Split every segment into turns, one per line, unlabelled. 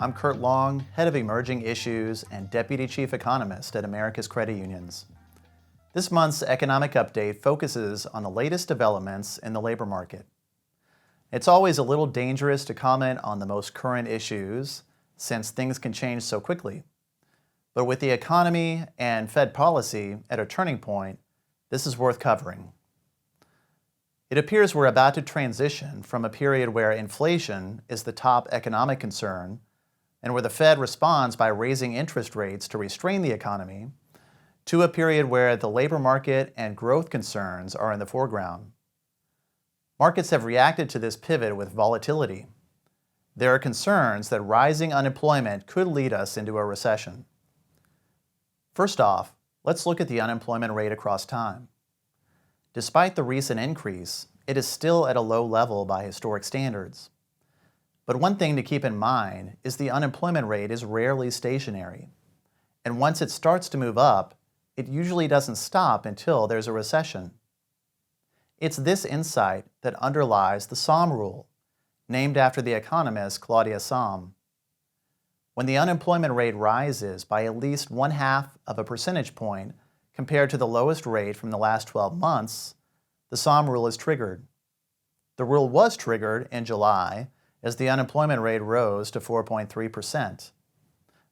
I'm Curt Long, Head of Emerging Issues and Deputy Chief Economist at America's Credit Unions. This month's economic update focuses on the latest developments in the labor market. It's always a little dangerous to comment on the most current issues since things can change so quickly. But with the economy and Fed policy at a turning point, this is worth covering. It appears we're about to transition from a period where inflation is the top economic concern and where the Fed responds by raising interest rates to restrain the economy, to a period where the labor market and growth concerns are in the foreground. Markets have reacted to this pivot with volatility. There are concerns that rising unemployment could lead us into a recession. First off, let's look at the unemployment rate across time. Despite the recent increase, it is still at a low level by historic standards. But one thing to keep in mind is the unemployment rate is rarely stationary. And once it starts to move up, it usually doesn't stop until there's a recession. It's this insight that underlies the Sahm Rule, named after the economist 𝐂𝐡𝐚𝐩𝐿. When the unemployment rate rises by at least 0.5 of a percentage point compared to the lowest rate from the last 12 months, the Sahm Rule is triggered. The rule was triggered in July as the unemployment rate rose to 4.3%.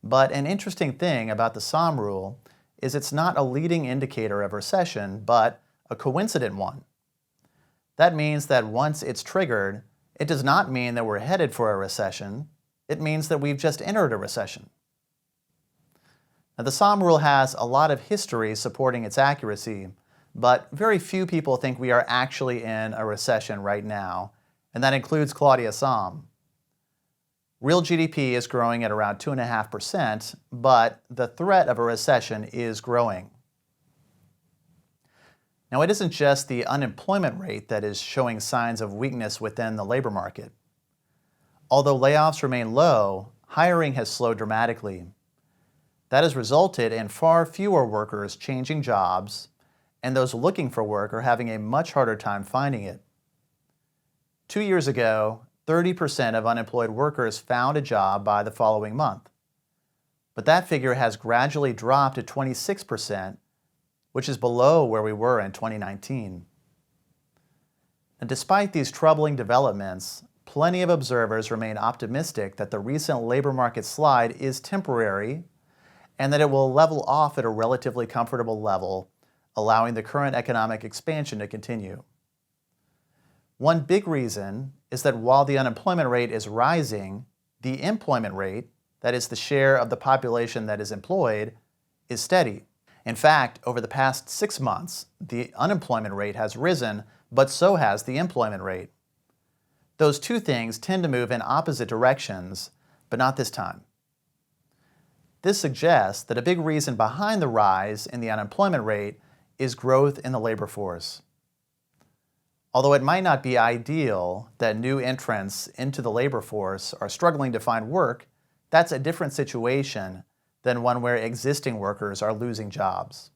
But an interesting thing about the Sahm Rule is it's not a leading indicator of recession, but a coincident one. That means that once it's triggered, it does not mean that we're headed for a recession. It means that we've just entered a recession. Now, the Sahm Rule has a lot of history supporting its accuracy, but very few people think we are actually in a recession right now, and that includes 𝐂𝐡𝐚𝐩𝐿. Real GDP is growing at around 2.5%, but the threat of a recession is growing. Now, it isn't just the unemployment rate that is showing signs of weakness within the labor market. Although layoffs remain low, hiring has slowed dramatically. That has resulted in far fewer workers changing jobs, and those looking for work are having a much harder time finding it. 2 years ago, 30% of unemployed workers found a job by the following month. But that figure has gradually dropped to 26%, which is below where we were in 2019. And despite these troubling developments, plenty of observers remain optimistic that the recent labor market slide is temporary and that it will level off at a relatively comfortable level, allowing the current economic expansion to continue. One big reason is that while the unemployment rate is rising, the employment rate, that is the share of the population that is employed, is steady. In fact, over the past 6 months, the unemployment rate has risen, but so has the employment rate. Those two things tend to move in opposite directions, but not this time. This suggests that a big reason behind the rise in the unemployment rate is growth in the labor force. Although it might not be ideal that new entrants into the labor force are struggling to find work, that's a different situation than one where existing workers are losing jobs.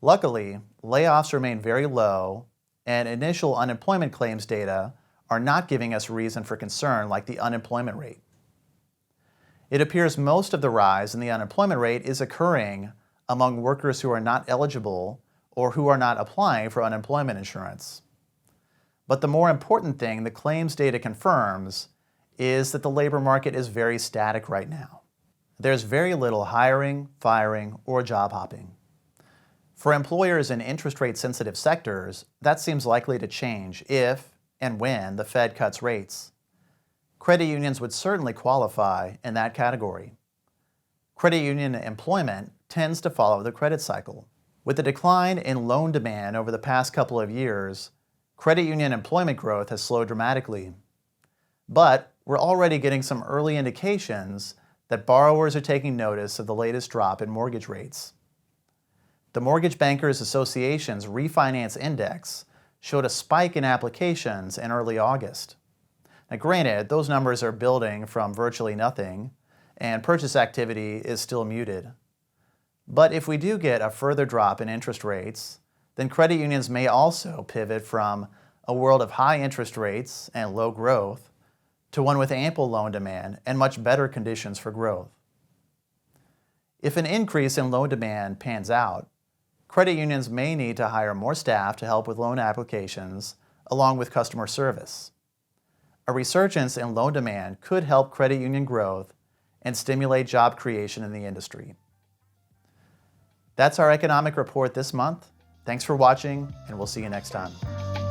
Luckily, layoffs remain very low, and initial unemployment claims data are not giving us reason for concern like the unemployment rate. It appears most of the rise in the unemployment rate is occurring among workers who are not eligible or who are not applying for unemployment insurance. But the more important thing the claims data confirms is that the labor market is very static right now. There's very little hiring, firing, or job hopping. For employers in interest rate sensitive sectors, that seems likely to change if and when the Fed cuts rates. Credit unions would certainly qualify in that category. Credit union employment tends to follow the credit cycle. With the decline in loan demand over the past couple of years, credit union employment growth has slowed dramatically. But we're already getting some early indications that borrowers are taking notice of the latest drop in mortgage rates. The Mortgage Bankers Association's refinance index showed a spike in applications in early August. Now, granted, those numbers are building from virtually nothing, and purchase activity is still muted. But if we do get a further drop in interest rates, then credit unions may also pivot from a world of high interest rates and low growth to one with ample loan demand and much better conditions for growth. If an increase in loan demand pans out, credit unions may need to hire more staff to help with loan applications along with customer service. A resurgence in loan demand could help credit union growth and stimulate job creation in the industry. That's our economic report this month. Thanks for watching, and we'll see you next time.